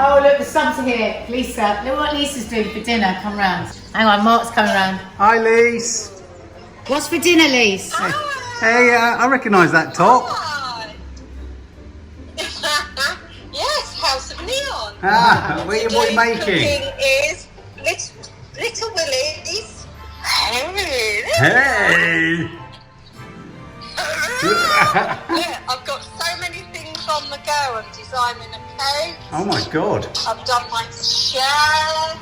Oh, look, the subs are here. Lisa, look what Lisa's doing for dinner. Come round. Hang on, Mark's coming round. Hi, Lise. What's for dinner, Lise? Hey, I recognise that top. Hi. Yes, House of Neon. Ah, what are you making? Cooking is Little Willie's. Hey. Hey. Yeah, I've got so many things on the go. I'm designing a cake. Oh my God. I've done my chair.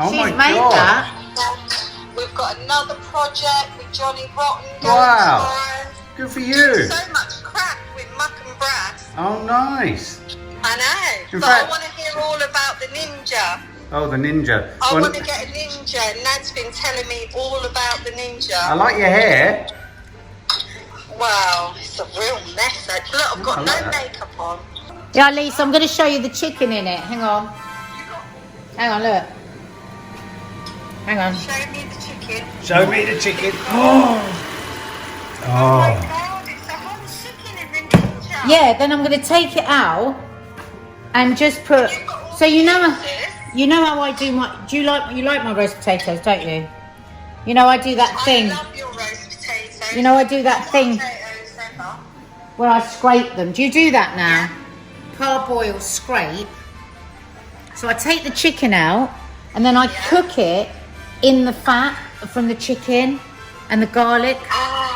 Oh She's my made God. that. We've got another project with Johnny Rotten going Wow. tomorrow. Good for you. So much crap with muck and brass. Oh, nice. I know. In But fact- I want to hear all about the ninja. Oh, the ninja. I Well, want to get a ninja. Nad's been telling me all about the ninja. I like your hair. Wow, it's a real mess. Look, I've got I no like that. makeup on. Yeah, Lisa, I'm going to show you the chicken in it. Hang on. Hang on, look. Hang on. Show me the chicken. Show me the chicken. Oh my Oh. God, it's a whole chicken in the ninja. Yeah, then I'm going to take it out and just put... You've got all So you know, pieces. you know how I do my... You like my roast potatoes, don't you? You know I do that thing. I love your roast potatoes. You know I do that thing Potatoes ever. where I scrape them. Do you do that now? Parboil, scrape. So I take the chicken out and then I cook it in the fat from the chicken and the garlic.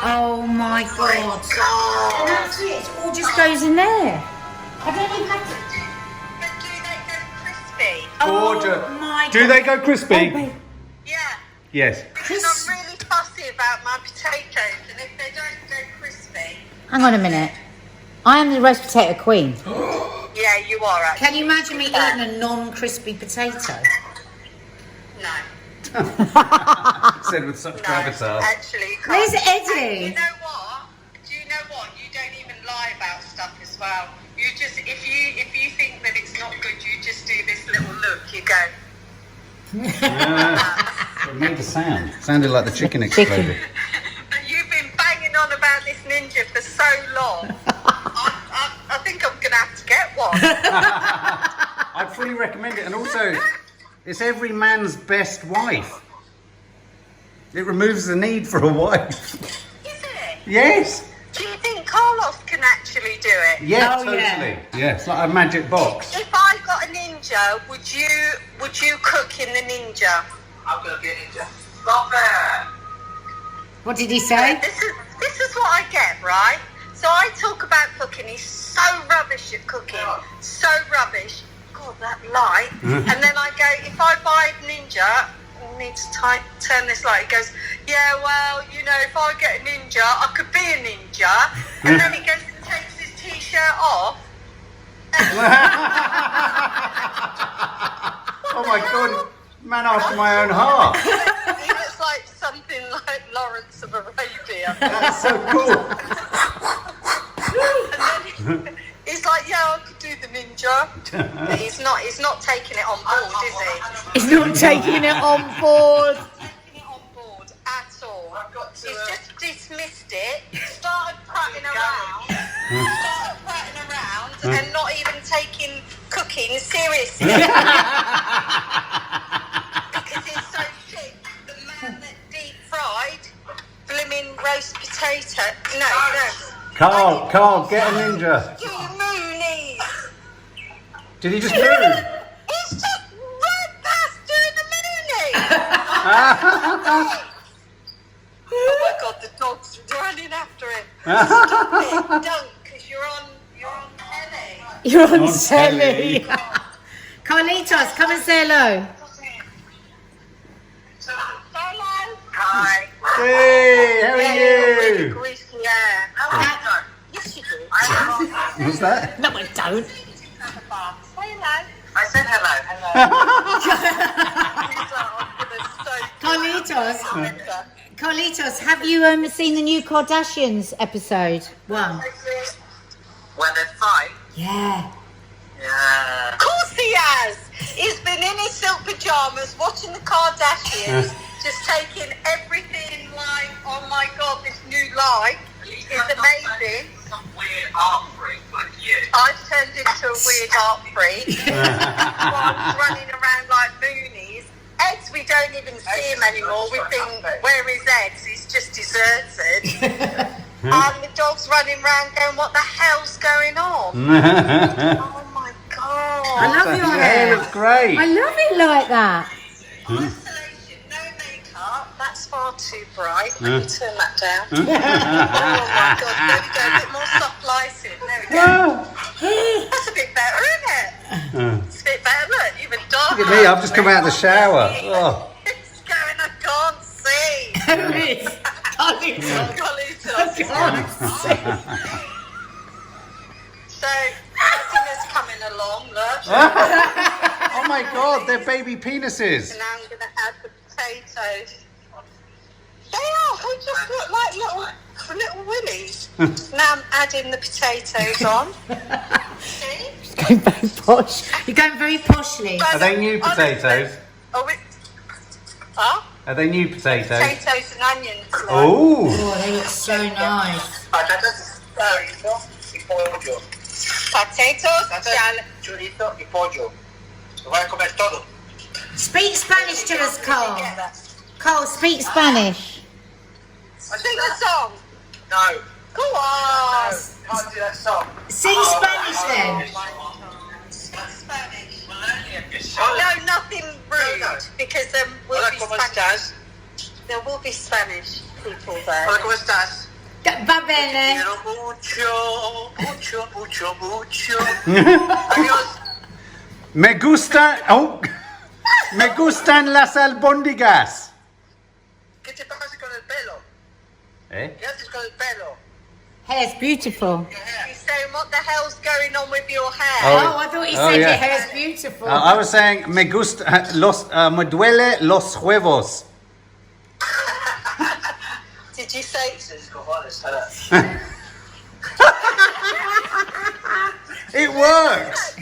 Oh my God. And that's it. It all just goes in there. I don't even have to... But do they go crispy? Gorgeous. Oh my Do God. they go crispy? Oh, babe. Yeah. Yes. Because I'm really fussy about my potatoes, and if they don't go crispy... Hang on a minute. I am the roast potato queen. Yeah, you are actually. Can you imagine me eating a non-crispy potato? No. Said with such No, gravitas. actually, you can't. Where's Eddie? And you know what? Do you know what? You don't even lie about stuff as well. You just, if you think that it's not good, you just do this little look. You go. It made a sound. Sounded like the chicken exploded. But you've been banging on about this ninja for so long. I think I'm gonna have to get one. I'd fully recommend it. And also, it's every man's best wife. It removes the need for a wife. Is it? Yes. Do you think Carlos can actually do it? Yeah, Oh, totally. yeah. Yeah, it's like a magic box. If I got a ninja, would you cook in the ninja? I'm gonna be a ninja. Stop it! What did he say? This is what I get, right? So I talk about cooking. He's so rubbish at cooking. So rubbish. God, that light. And then I go, if I buy a ninja, I need to turn this light. He goes, yeah, well, you know, if I get a ninja, I could be a ninja. And then he goes and takes his t-shirt off. Oh my God, man after my own heart. He looks like something like Lawrence of Arabia. That's so cool. And then he's like, yeah, I could do the ninja. But he's not taking it on board, is he? He's not taking it on board. Taking it on board at all. He's just dismissed it, started prattling around, and not even taking cooking seriously. Because he's so sick. The man that deep fried blimmin' roast potato. No. Carl, get a ninja. You moonies. Did he just move? He's just run past doing the moonie. Oh my God, the dog's running after him. Stop it, don't, because you're on telly. You're on On telly. telly. Carlitos, come and say hello. Hello. Hi. Hey, how are Really you? greasy hair. Yes, you do. What's that? No, I don't. Say hello. I said hello. Carlitos, have you seen the new Kardashians episode? One. When they're fine. Yeah. Yeah. Of course he has. He's been in his silk pajamas watching the Kardashians, just taking everything like, oh my God, this new life is amazing. Some weird arm freak like you. I've turned into a weird art freak. Whilst running around like moonies. Eds, we don't even see him anymore. We think, where is Eds? He's just deserted. And the dog's running around going, what the hell's going on? Oh my God. I love your Your hair. hair looks great. I love it like that. Isolation, no makeup. That's far too bright. Let me turn that down. Oh my God, there we go. A bit more soft lighting. There we go. That's a bit better, isn't it? It's a bit better. Look, even darker. Look at me, I've just come out of the shower. Oh. It's going, I can't see. Who is? So, Nadia's coming along, look. Oh my God, they're baby penises. And now I'm going to add the potatoes. They are, they just look like little willies. Now I'm adding the potatoes on. See? Going very posh. You're going very poshly. Are they new potatoes? Oh, huh? Are they new potatoes? Potatoes and onions. Like. Oh. Oh, they look so nice. Patatas, chorizo y pollo. Potatoes, Patatas, chorizo y pollo. Lo voy a comer todo. Speak Spanish to us, Cole. Get that. Cole, speak Spanish. Sing the song. No. Go on. Can't do that song. Sing Spanish then. Spanish. Hola, No, nothing rude, because there will be ¿cómo Spanish. estás? There will be Spanish people there. Hola, ¿cómo estás? Va bene. Quiero mucho, mucho, mucho, mucho. Adiós. Me gusta. Oh. Me gustan las albóndigas. ¿Qué te pasa con el pelo? Eh? ¿Qué haces con el pelo? Hair's beautiful. You're saying, what the hell's going on with your hair? Oh, I thought you Oh, said yeah. your hair's beautiful. I was saying me gusta me duele los huevos. Did you say? It works.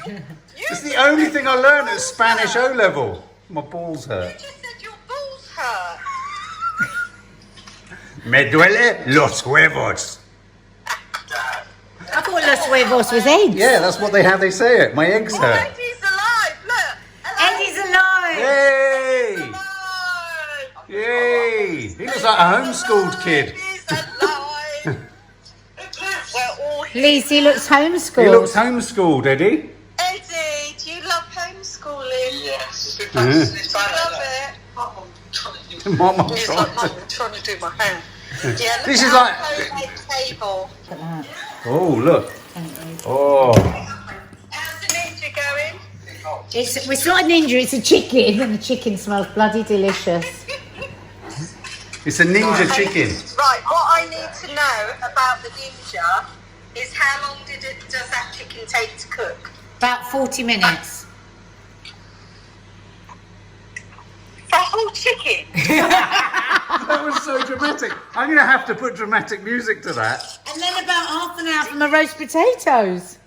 It's the only thing I learned at Spanish O level. My balls You hurt. just said your balls hurt. Me duele los huevos. I thought Los Huevos was eggs. Yeah, that's what how they say it. My eggs Oh, hurt. Eddie's alive. Look. Hello. Eddie's alive. Yay! Alive. Yay! He looks like a homeschooled kid. Eddie's alive. We're all here. Lizzie looks homeschooled. He looks homeschooled, Eddie. Eddie, do you love homeschooling? Yes. I love it. Mom, I'm He's trying like, Mum, to- I'm trying to do my hair. Yeah, look This at is our like- homemade table. Look at that. Oh, look. Oh. How's the ninja going? It's not a ninja, it's a chicken, and the chicken smells bloody delicious. It's a ninja chicken. Right, what I need to know about the ninja is how long does that chicken take to cook? About 40 minutes. The whole chicken? That was so dramatic. I'm going to have to put dramatic music to that. And then about half an hour for my roast potatoes.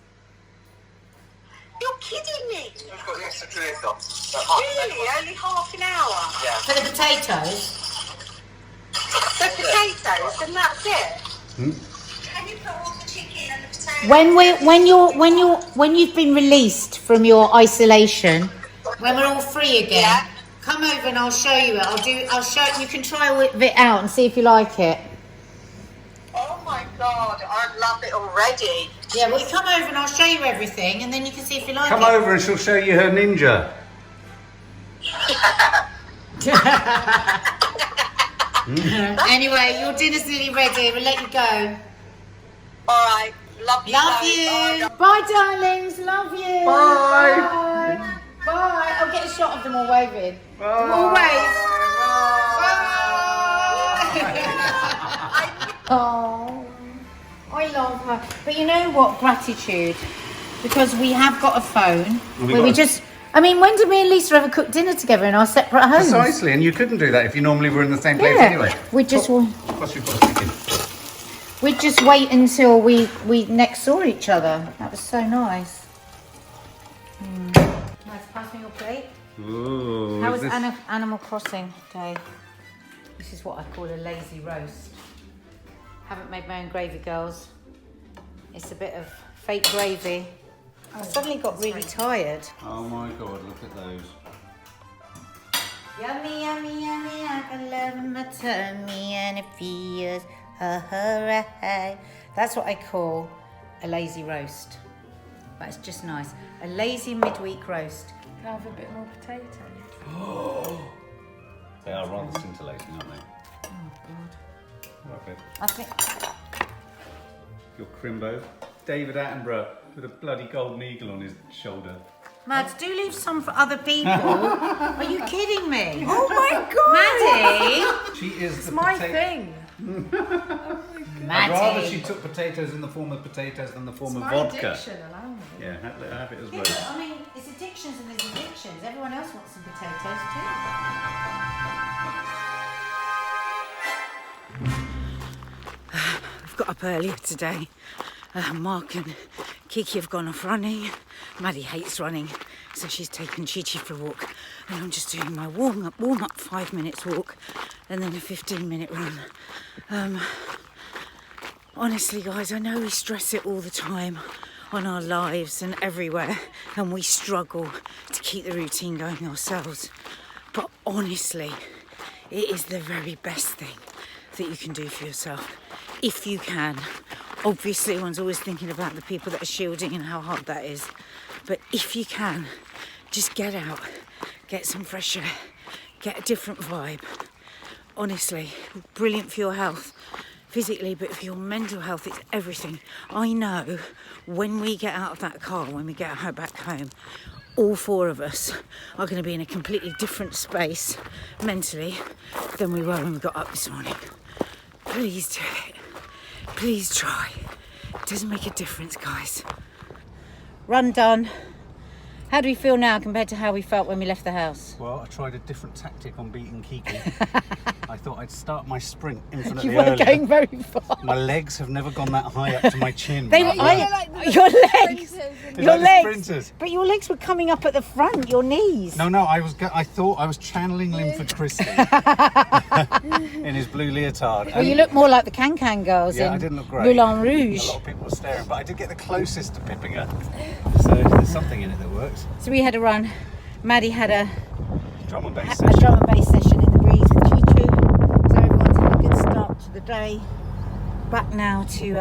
You're kidding me. We've got the extra chorizo. Really? Only half an hour? For the potatoes? The potatoes and that's it? Can you put all the chicken and the potatoes? When you've been released from your isolation, when we're all free again, Yeah. come over and I'll show you it. I'll show you can try all of it out and see if you like it. Oh my God, I love it already. Yeah, well, you come over and I'll show you everything, and then you can see if you like Come it. over and she'll show you her ninja. Anyway, your dinner's nearly ready. We'll let you go. All right, love you. Love guys. you. Bye, darlings. Love you. Bye. Bye. Bye. I'll get a shot of them all waving. Bye. All wave. Oh, I love her. But you know what? Gratitude. Because we have got a phone where we just... I mean, when did me and Lisa ever cook dinner together in our separate homes? Precisely, and you couldn't do that if you normally were in the same place Yeah. anyway. We just... Plus you've got a chicken. We'd just wait until we next saw each other. That was so nice. Nice, pass me your plate. Ooh, How is was this- Animal Crossing day? This is what I call a lazy roast. Haven't made my own gravy, girls. It's a bit of fake gravy. I suddenly got really tired. Oh my God, look at those. Yummy, yummy, yummy, I can love my tummy and it feels hooray. That's what I call a lazy roast. But it's just nice. A lazy midweek roast. Can I have a bit more potato? They are rather scintillating, aren't they? Oh, God. Okay. I think... Your Crimbo. David Attenborough with a bloody golden eagle on his shoulder. Mads, do leave some for other people. Are you kidding me? Oh my God! Maddie! She is It's the my potato. thing. I'd rather Maddie. she took potatoes in the form of potatoes than the form It's of my vodka. addiction, allow me. Yeah, have it as Yeah, well. but, I mean, it's addictions and there's addictions. Everyone else wants some potatoes too. I've got up earlier today. Mark and Kiki have gone off running. Maddie hates running, so she's taken Chi-Chi for a walk. And I'm just doing my warm up 5 minutes walk and then a 15-minute run. Honestly, guys, I know we stress it all the time on our lives and everywhere, and we struggle to keep the routine going ourselves. But honestly, it is the very best thing that you can do for yourself, if you can. Obviously, one's always thinking about the people that are shielding and how hard that is. But if you can, just get out, get some fresh air, get a different vibe. Honestly, brilliant for your health, physically, but for your mental health, it's everything. I know when we get out of that car, when we get her back home, all four of us are going to be in a completely different space mentally than we were when we got up this morning. Please do it. Please try. It doesn't make a difference, guys. Run done. How do we feel now compared to how we felt when we left the house? Well, I tried a different tactic on beating Kiki. I thought I'd start my sprint infinitely You weren't earlier. going very far. My legs have never gone that high up to my chin. Your legs. It's Your like the legs. sprinters. But your legs were coming up at the front, your knees. No, I thought I was channeling Linford Christie in his blue leotard. Well, you look more like the Can-Can girls Yeah, in I didn't look great. Moulin A Rouge. lot of people were staring, but I did get the closest to pipping her. So there's something in it that works. So we had a run. Maddie had a Drum and bass a session. drum and bass session in the breeze with Chi-Chi. So everyone's had a good start to the day. Back now to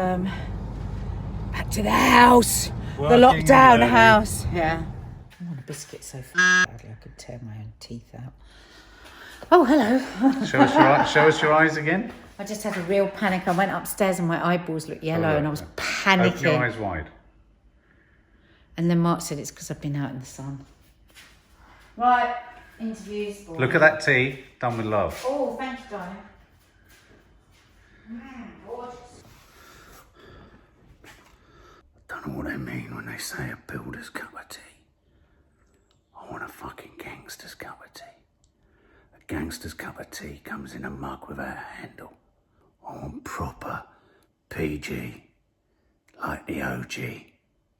the house. Working the lockdown early. house. Yeah. I want a biscuit so badly I could tear my own teeth out. Oh, hello. Show us your eyes again. I just had a real panic. I went upstairs and my eyeballs looked yellow and I was Open panicking. your eyes wide. And then Mark said it's because I've been out in the sun. Right, interviews. Look at that tea, done with love. Oh, thank you, darling. Gorgeous. Don't know what they mean when they say a builder's cup of tea. I want a fucking gangster's cup of tea. A gangster's cup of tea comes in a mug without a handle. I want proper PG, like the OG.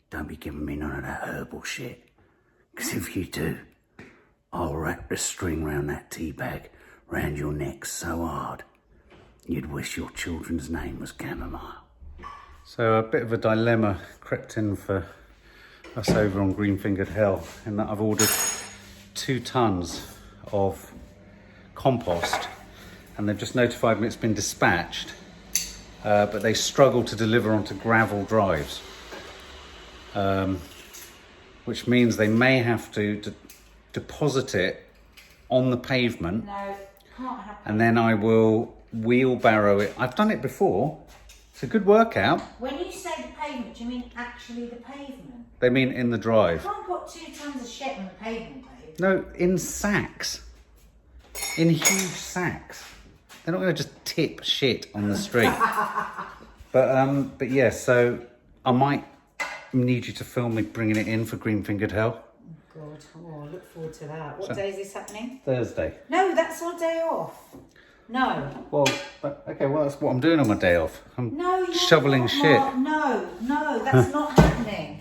Don't be giving me none of that herbal shit. Because if you do, I'll wrap the string round that tea bag round your neck so hard, you'd wish your children's name was chamomile. So a bit of a dilemma crept in for us over on Green-Fingered Hill, in that I've ordered 2 tons of compost and they've just notified me it's been dispatched, but they struggle to deliver onto gravel drives, which means they may have to deposit it on the pavement. No, can't happen. And then I will wheelbarrow it. I've done it before. It's a good workout. When you say the pavement, do you mean actually the pavement? They mean in the You drive. can't put 2 tons of shit on the pavement, babe. No, in sacks. In huge sacks. They're not going to just tip shit on the street. But yeah, so I might need you to film me bringing it in for Green-Fingered Hill. God, oh, I look forward to that. What day is this happening? Thursday. No, that's our day off. No. Well, okay, well that's what I'm doing on my day off. I'm No, you're shoveling not, shit. Mark. No, that's not happening.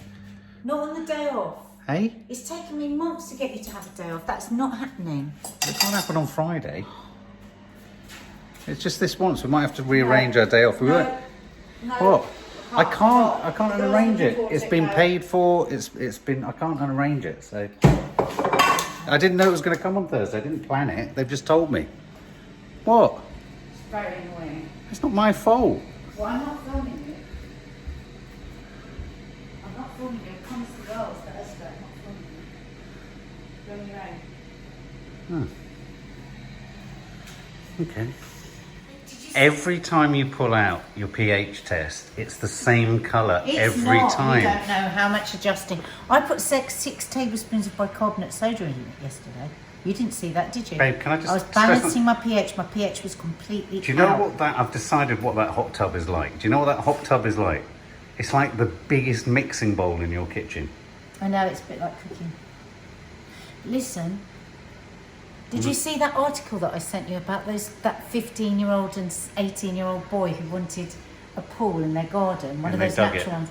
Not on the day off. Hey? It's taken me months to get you to have a day off. That's not happening. It can't happen on Friday. It's just this once. We might have to rearrange our day off. We won't. No. What? I can't arrange it. It's been paid for. It's been. I can't arrange it. So I didn't know it was going to come on Thursday. I didn't plan it. They've just told me. What? It's very annoying. It's not my fault. Well, I'm not filming it. I'm not filming it. It comes to girls for Esther. I'm not filming it. Go on your own. Okay. Every time you pull out your pH test, it's the same colour every time. You don't know how much adjusting. I put 6 tablespoons of bicarbonate soda in it yesterday. You didn't see that, did you? Babe, can I just I was balancing my pH. My pH was completely Do you know out. what that... I've decided what that hot tub is like. Do you know what that hot tub is like? It's like the biggest mixing bowl in your kitchen. I know, it's a bit like cooking. Listen, did you see that article that I sent you about that 15-year-old and 18-year-old boy who wanted a pool in their garden, one of those natural ones?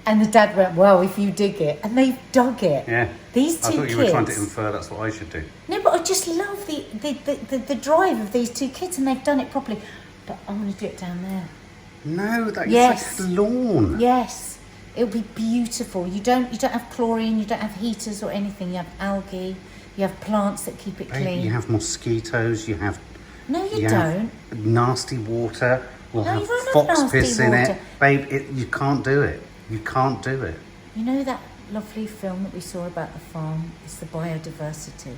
And the dad went, well, if you dig it. And they've dug it. Yeah. These two kids... I thought you were trying to infer that's what I should do. No, but I just love the drive of these two kids, and they've done it properly. But I want to do it down there. No, that Yes. is like lawn. Yes. It'll be beautiful. You don't have chlorine, you don't have heaters or anything. You have algae, you have plants that keep it clean. You have mosquitoes, you have... No, you don't. Have nasty water. We'll No, have you won't have fox nasty piss in it. water. Babe, you can't do it. You can't do it. You know that lovely film that we saw about the farm? It's the biodiversity.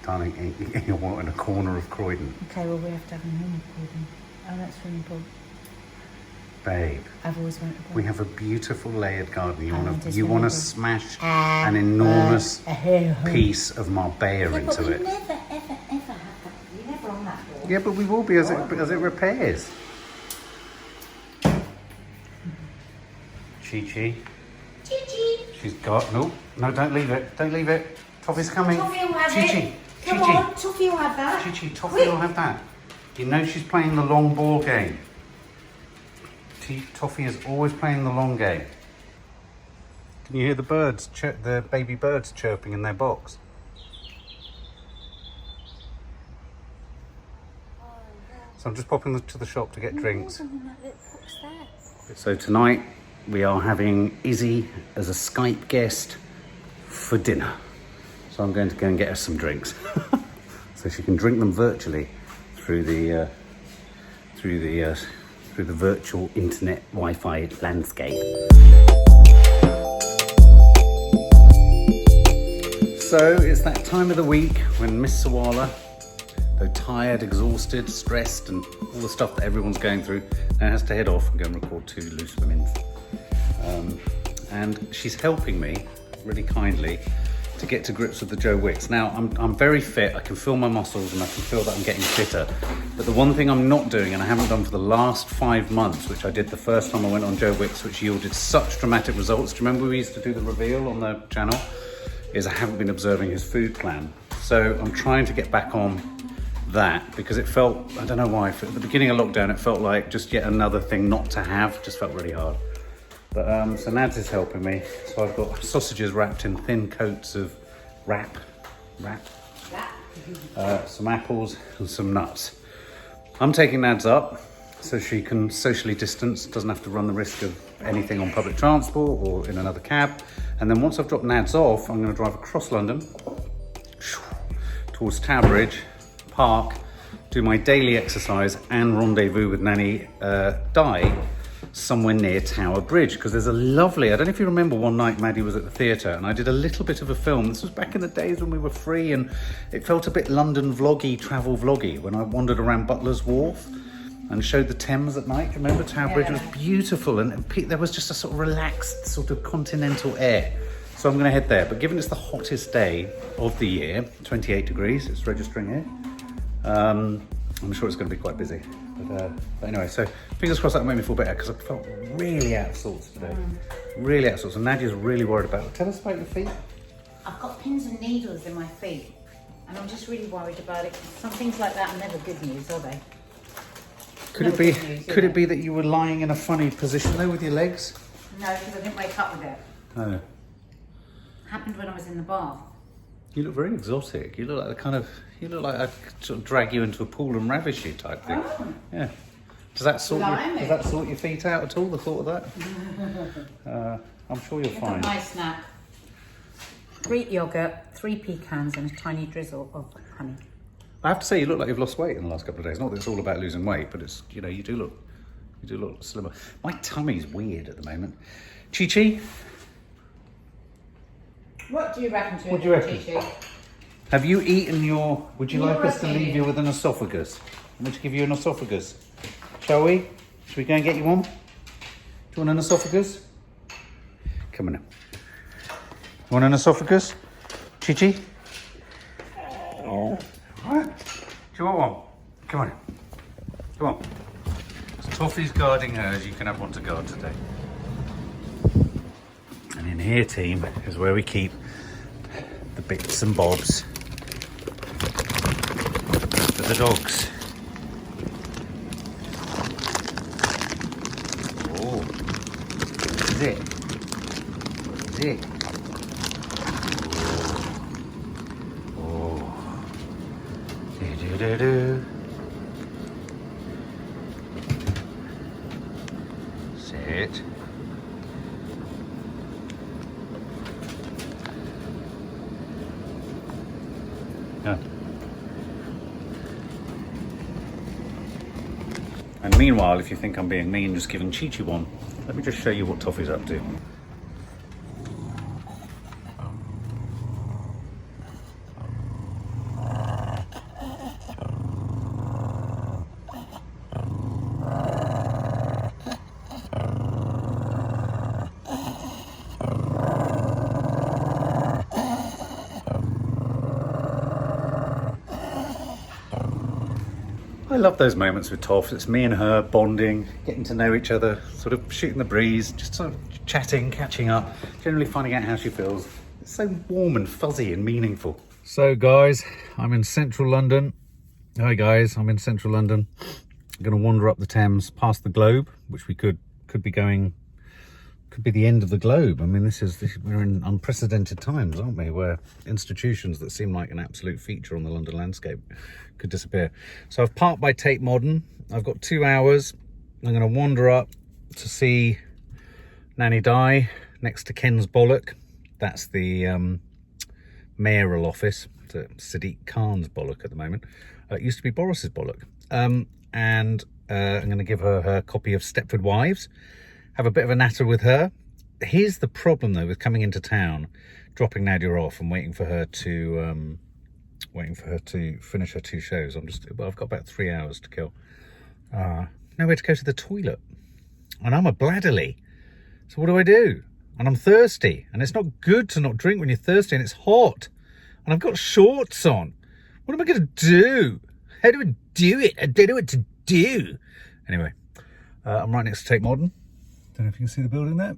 Darling, you're what, in a corner of Croydon? Okay, well, we have to have a home Croydon. Oh, that's really cool. Babe, I've always wanted to. we have a beautiful layered garden. You want just to remember. smash an enormous piece of Marbella Yeah, but into we it. never, ever, ever have that. You're never on that board. Yeah, but we will be as it repairs. Chi-Chi. Chi-Chi. She's got... No, don't leave it. Don't leave it. Toffee's coming. Toffee will have Chi-Chi. it. Come Chi-Chi. on, Toffee will have that. Chi-Chi, Toffee will have that. You know she's playing the long ball game. Toffee is always playing the long game. Can you hear the birds, the baby birds chirping in their box? So I'm just popping to the shop to get drinks. So tonight we are having Izzy as a Skype guest for dinner. So I'm going to go and get her some drinks. So she can drink them virtually through the virtual internet Wi-Fi landscape. So it's that time of the week when Miss Sawalha, though tired, exhausted, stressed, and all the stuff that everyone's going through, now has to head off and go and record 2 loose women's. And she's helping me really kindly to get to grips with the Joe Wicks. Now, I'm very fit, I can feel my muscles and I can feel that I'm getting fitter. But the one thing I'm not doing, and I haven't done for the last 5 months, which I did the first time I went on Joe Wicks, which yielded such dramatic results. Do you remember we used to do the reveal on the channel? Is I haven't been observing his food plan. So I'm trying to get back on that because it felt, I don't know why, at the beginning of lockdown, it felt like just yet another thing not to have, just felt really hard. But so Nads is helping me. So I've got sausages wrapped in thin coats of wrap, some apples and some nuts. I'm taking Nads up so she can socially distance, doesn't have to run the risk of anything on public transport or in another cab. And then once I've dropped Nads off, I'm going to drive across London towards Tower Bridge, park, do my daily exercise and rendezvous with Nanny Die somewhere near Tower Bridge, because there's a lovely, I don't know if you remember, one night Maddie was at the theatre and I did a little bit of a film. This was back in the days when we were free and it felt a bit London vloggy, travel vloggy, when I wandered around Butler's Wharf and showed the Thames at night. Remember, Tower Bridge was beautiful and there was just a sort of relaxed sort of continental air. So I'm going to head there, but given it's the hottest day of the year, 28 degrees, it's registering here, I'm sure it's going to be quite busy. But anyway, so fingers crossed that'll make me feel better, because I felt really out of sorts today. Really out of sorts. And Nadia's really worried about it. Tell us about your feet. I've got pins and needles in my feet, and I'm just really worried about it. Some things like that are never good news, are they? Could it be that you were lying in a funny position though with your legs? No, because I didn't wake up with it. Oh. Happened when I was in the bath. You look very exotic. You look like I'd sort of drag you into a pool and ravish you type thing. Oh. Yeah. Does that sort Blimey. your feet out at all? The thought of that? I'm sure you'll find. My snack. Greek yogurt, 3 pecans, and a tiny drizzle of honey. I have to say, you look like you've lost weight in the last couple of days. Not that it's all about losing weight, but it's, you know, you do look slimmer. My tummy's weird at the moment. Chi-Chi, What do you reckon to What do you reckon? Chi-Chi? have you eaten your? Would you You're like us to okay. leave you with an esophagus? I'm going to give you an esophagus. Shall we? Should we go and get you one? Do you want an esophagus? Come on now. You want an esophagus? Chi-Chi? Oh. What? Do you want one? Come on. Come on. As Toffee's guarding hers, you can have one to guard today. And in here, team, is where we keep the bits and bobs for the dogs. Oh, this is it. This is it. Oh. Do-do-do-do. Sit. Yeah. And meanwhile, if you think I'm being mean just giving Chi-Chi one, let me just show you what Toffee's up to. I love those moments with Toff. It's me and her bonding, getting to know each other, sort of shooting the breeze, just sort of chatting, catching up, generally finding out how she feels. It's so warm and fuzzy and meaningful. So guys, I'm in central London. Hi guys, I'm in central London. I'm going to wander up the Thames past the Globe, which we could be going, could be the end of the globe. I mean, we're in unprecedented times, aren't we, where institutions that seem like an absolute feature on the London landscape could disappear. So I've parked by Tate Modern. I've got 2 hours. I'm going to wander up to see Nanny Die next to Ken's Bollock. That's the mayoral office. It's Sadiq Khan's Bollock at the moment. It used to be Boris's Bollock. And I'm going to give her her copy of Stepford Wives. Have a bit of a natter with her. Here's the problem though with coming into town, dropping Nadia off and waiting for her to finish her 2 shows. I've got about 3 hours to kill. Nowhere to go to the toilet. And I'm a bladderly. So what do? And I'm thirsty. And it's not good to not drink when you're thirsty and it's hot. And I've got shorts on. What am I going to do? How do I do it? I don't know what to do. Anyway, I'm right next to Tate Modern. Don't know if you can see the building there.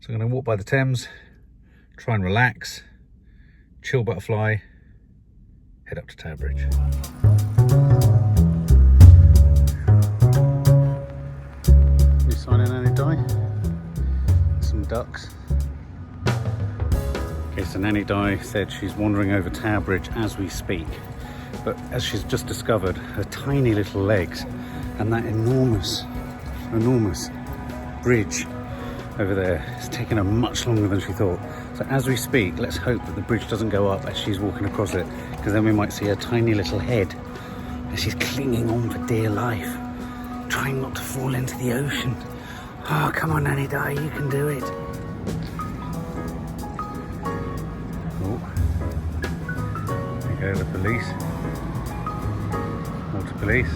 So I'm going to walk by the Thames, try and relax, chill butterfly, head up to Tower Bridge. You signing Nanny Die? Some ducks. Okay, so Nanny Die said she's wandering over Tower Bridge as we speak. But as she's just discovered, her tiny little legs and that enormous bridge over there, it's taken her much longer than she thought. So as we speak, let's hope that the bridge doesn't go up as she's walking across it, because then we might see her tiny little head as she's clinging on for dear life, trying not to fall into the ocean. Oh, come on, Nanny Die, you can do it. Oh, there go the police. Water police.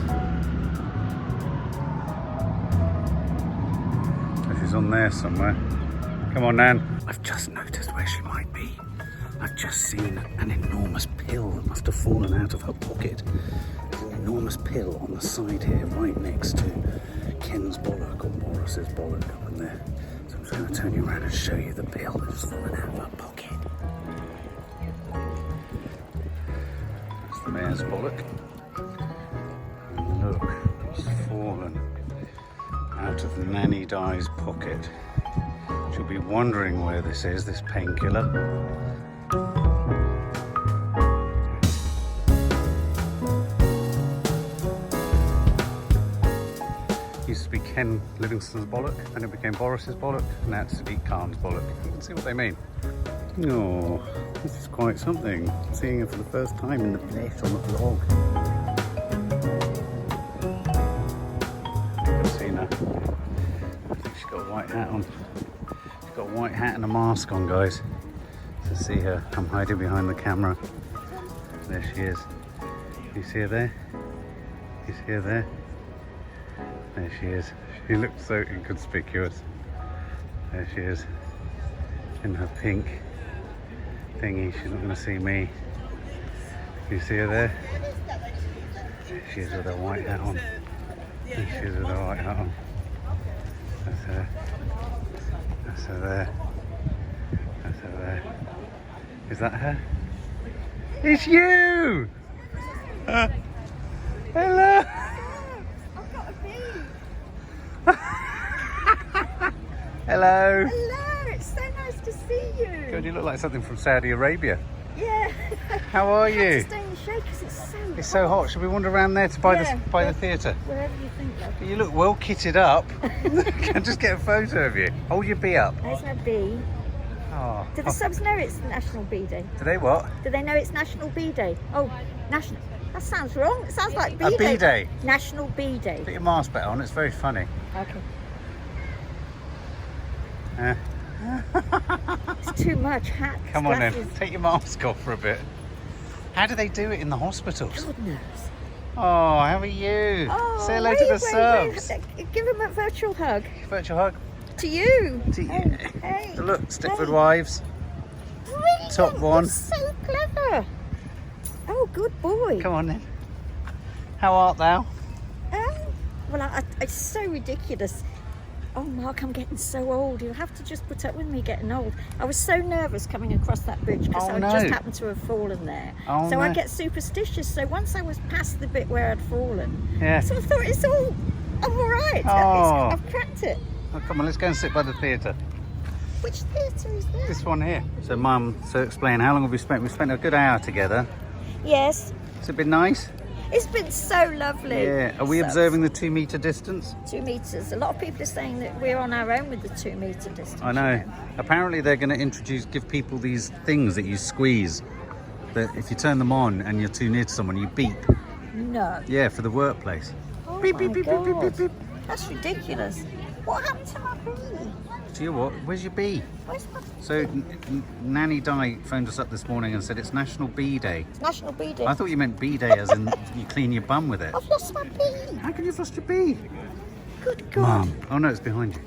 She's on there somewhere. Come on, Nan. I've just noticed where she might be. I've just seen an enormous pill that must have fallen out of her pocket. There's an enormous pill on the side here, right next to Ken's Bollock or Boris's Bollock up in there. So I'm just going to turn you around and show you the pill that's fallen out of her pocket. That's the mayor's Bollock. And look, it's fallen out of Nanny Die's pocket. She'll be wondering where this is, this painkiller. Ken Livingstone's bollock, then it became Boris's bollock, and now it's Sadiq Khan's bollock. You can see what they mean. Oh, this is quite something. Seeing it for the first time in the flesh on the vlog. I've seen her. I think she's got a white hat on. She's got a white hat and a mask on, guys. To see her, I'm hiding behind the camera. There she is. You see her there? You see her there? There she is. She looks so inconspicuous. There she is. In her pink thingy. She's not going to see me. You see her there? There she is with her white hat on. There she is with her white hat on. That's her. That's her there. That's her there. Is that her? It's you! Hello! Hello! Hello, it's so nice to see you. God, you look like something from Saudi Arabia. Yeah. How are I had you? to stay in the shade because it's so It's so hot. Should we wander around there to buy the theatre? Wherever you think, love. You look well kitted up. Can I just get a photo of you? Hold your bee up. There's my bee. Oh. Do the subs know it's National Bee Day? Do they what? Do they know it's National Bee Day? Oh, National. That sounds wrong. It sounds like Bee A Day. bee day. National Bee Day. Put your mask back on. It's very funny. Okay. Uh, It's too much. Hats, come on glasses. then. Take your mask off for a bit. How do they do it in the hospitals? God knows. Oh, how are you? Oh, Say hello to the wait. subs. Give them a virtual hug. Virtual hug. To you. To you. Hey. Look, Stepford Hey. Wives. Brilliant. Top one. You're so clever. Oh, good boy. Come on then. How art thou? Well, it's so ridiculous. Oh, Mark, I'm getting so old. You'll have to just put up with me getting old. I was so nervous coming across that bridge because Oh, I no. just happened to have fallen there. Oh, so I no. get superstitious. So once I was past the bit where I'd fallen, Yeah. so I thought I'm all right. Oh. I've cracked it. Oh, come on, let's go and sit by the theatre. Which theatre is that? This one here. So, Mum, so explain, how long have we spent? We've spent a good hour together. Yes. Has it been nice? It's been so lovely. Yeah. Are we So- observing the 2 metre distance? 2 metres. A lot of people are saying that we're on our own with the 2 metre distance. I know. you Apparently they're going to give people these things that you squeeze. That if you turn them on and you're too near to someone, you beep. No. Yeah, for the workplace. Oh Beep, my beep, beep, beep, beep, God. beep, beep. That's ridiculous. What happened to my bee? Do you what? Where's your bee? Where's my So, Nanny Die phoned us up this morning and said it's National Bee Day. National Bee Day? I thought you meant bee day as in you clean your bum with it. I've lost my bee. How can you have lost your bee? Good God. Mum. Oh no, it's behind you.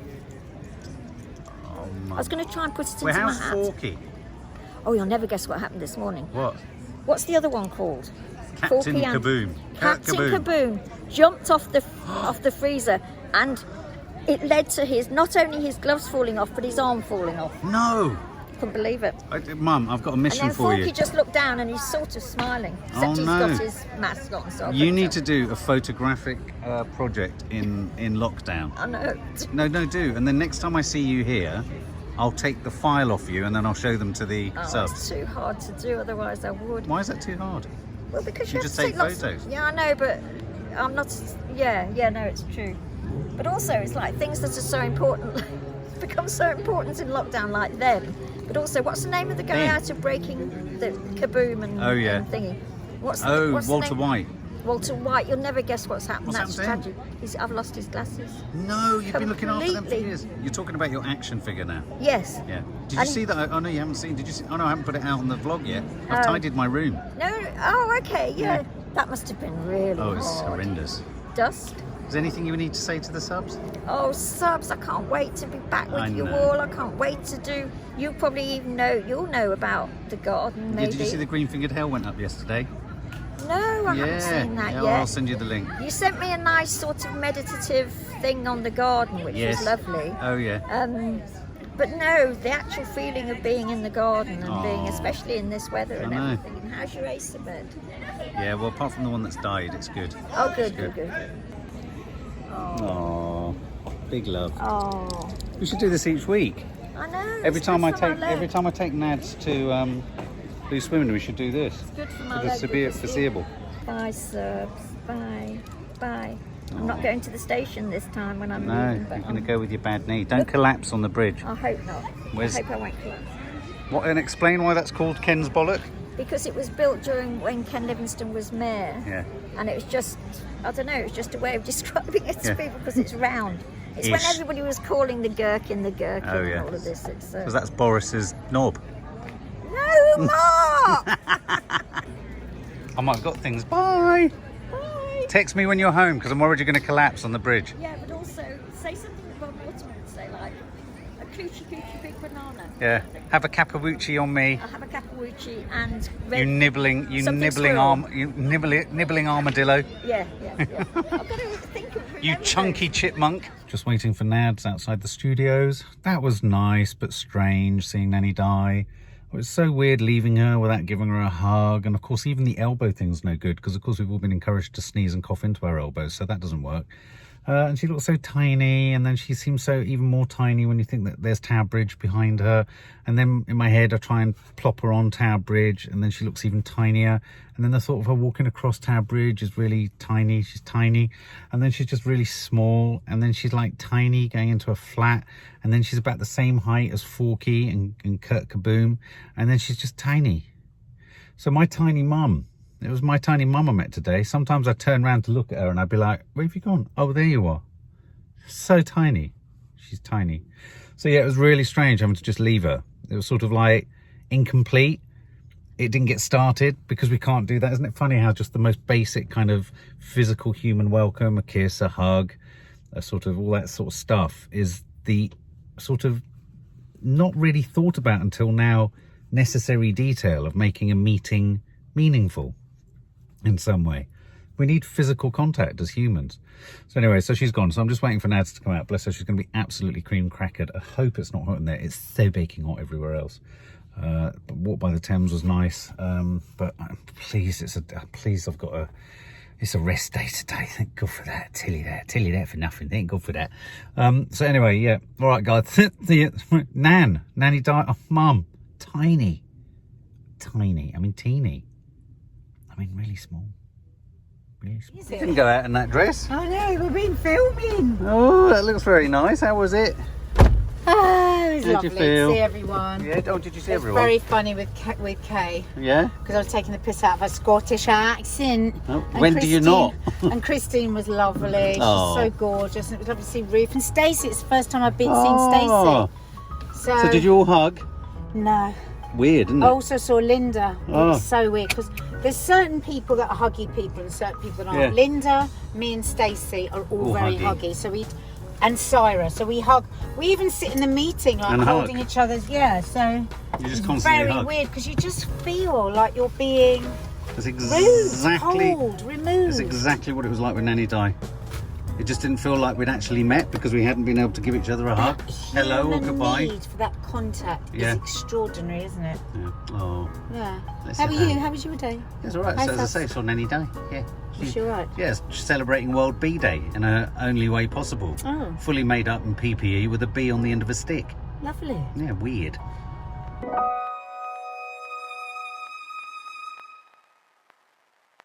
Oh, I Mum. was going to try and put it Wait, into my how's hat. Forky? Oh, you'll never guess what happened this morning. What? What's the other one called? Captain Forky and- Kaboom. Captain Kaboom. Kaboom jumped off the freezer, and it led to not only his gloves falling off, but his arm falling off. No. Couldn't believe it. Mum, I've got a And mission then for Forky you. just looked down and he's sort of smiling, except Oh, he's no. got his mask on. So I You couldn't need tell. to do a photographic project in lockdown. I know. No, do. And then next time I see you here, I'll take the file off you and then I'll show them to the Oh, it's subs. too hard to do, otherwise I would. Why is that too hard? Well, because You you have just to take take lots photos. Yeah, I know, but I'm not. Yeah, no, it's true. But also, it's like things that are so important become so important in lockdown, like them. But also, what's the name of the guy Them. out of Breaking the Kaboom and, Oh, yeah. and thingy? What's Oh, what's the Walter name? White. Walter White. You'll never guess what's happened. What's That's happened tragic. I've lost his glasses. No, you've been looking after them for Completely. years. You're talking about your action figure now. Yes. Yeah. Did you And- see that? Oh no, you haven't seen. Did you see? Oh no, I haven't put it out on the vlog yet. I've Oh. tidied my room. No. Oh, okay. Yeah. Yeah. That must have been really Oh, it's hard. horrendous. Dust. Is there anything you need to say to the subs? Oh, subs, I can't wait to be back with I you know. all. I can't wait to do. You probably even know, you'll know about the garden, Yeah, maybe. did you see the green-fingered hell went up yesterday? No, I haven't seen that yeah, yet. I'll send you the link. You sent me a nice sort of meditative thing on the garden, which Yes. was lovely. Oh yeah. But no, the actual feeling of being in the garden and being, Aw. especially in this weather and I know. everything. And how's your Acer bed? Yeah, well, apart from the one that's died, it's good. Oh, good, It's good, good. Oh, big love. Oh, We should do this each week. I know. Every it's time good I for my take leg. Nads to do swimming, we should do this. It's good for my For the leg severe because foreseeable. Bye, subs. Bye. Bye. I'm not going to the station this time when I'm No, leaving. But you're going to go with your bad knee. Don't collapse on the bridge. I hope not. Where's- I hope I won't collapse. What? And explain why that's called Ken's Bollock. Because it was built during when Ken Livingstone was mayor. Yeah. And it was just, I don't know, it was just a way of describing it to Yeah. people because it's round. It's when Ish. everybody was calling the gherkin Oh, yeah. and all of this. It's Because that's Boris's knob. No, Mark! I might have got things. Bye. Bye. Text me when you're home because I'm worried you're going to collapse on the bridge. Yeah, but also say something that Bob Mortimer would say, like a coochie coochie big banana. Yeah. Have a cappucci on me. I'll have a capucci and You nibbling something squirrel. nibbling armadillo. Yeah. I've got to think of You remember chunky chipmunk. Just waiting for Nads outside the studios. That was nice but strange seeing Nanny Die. It was so weird leaving her without giving her a hug. And of course, even the elbow thing's no good because of course we've all been encouraged to sneeze and cough into our elbows. So that doesn't work. And she looks so tiny, and then she seems so even more tiny when you think that there's Tower Bridge behind her. And then in my head I try and plop her on Tower Bridge, and then she looks even tinier. And then the thought of her walking across Tower Bridge is really tiny. She's tiny, and then she's just really small, and then she's like tiny going into a flat, and then she's about the same height as Forky and Kurt Kaboom, and then she's just tiny. So my tiny mum. It was my tiny mum I met today. Sometimes I turn around to look at her and I'd be like, where have you gone? Oh, there you are. So tiny. She's tiny. So yeah, it was really strange having to just leave her. It was sort of like incomplete. It didn't get started because we can't do that. Isn't it funny how just the most basic kind of physical human welcome, a kiss, a hug, a sort of all that sort of stuff is the sort of not really thought about until now necessary detail of making a meeting meaningful. In some way. We need physical contact as humans. So anyway, so she's gone. So I'm just waiting for Nads to come out. Bless her, she's going to be absolutely cream crackered. I hope it's not hot in there. It's so baking hot everywhere else. Walk by the Thames was nice. But please, I've got a... It's a rest day today. Thank God for that. Tell you that for nothing. Thank God for that. So anyway, yeah. All right, guys. Nanny Die. Oh, Mum. Tiny. I mean, teeny. I mean, really small. Really small. You didn't go out in that dress. I know, we've been filming. Oh, that looks very nice. How was it? Oh, it was How'd lovely you feel? to see everyone. Yeah. Oh, did you see It was everyone? very funny with Kay. Yeah. Because I was taking the piss out of her Scottish accent. Oh, And when do you not? And Christine was lovely. She's Oh. so gorgeous. And it was lovely to see Ruth and Stacey. It's the first time I've seen Oh. Stacey. So did you all hug? No. Weird, isn't it? I also saw Linda. It Oh. was so weird because there's certain people that are huggy people and certain people that aren't. Yeah. Linda, me and Stacey are all All very huggy. huggy. So and Syra. So we hug. We even sit in the meeting like And holding hug. each other's. Yeah. So You just it's constantly very hug. weird because you just feel like you're being That's rude, exactly. cold, removed. That's exactly what it was like with Nanny Die. It just didn't feel like we'd actually met because we hadn't been able to give each other a hug. Hello or Human goodbye. need for that contact Yeah. is extraordinary, isn't it? Yeah. Oh, Yeah. Let's How are sit you? down. How was your day? it's all right. How's So as I that? say, saw Nanny Die. Yeah. Was she all right? Yes, celebrating World Bee Day in her only way possible. Oh. Fully made up in PPE with a bee on the end of a stick. Lovely. Yeah, weird.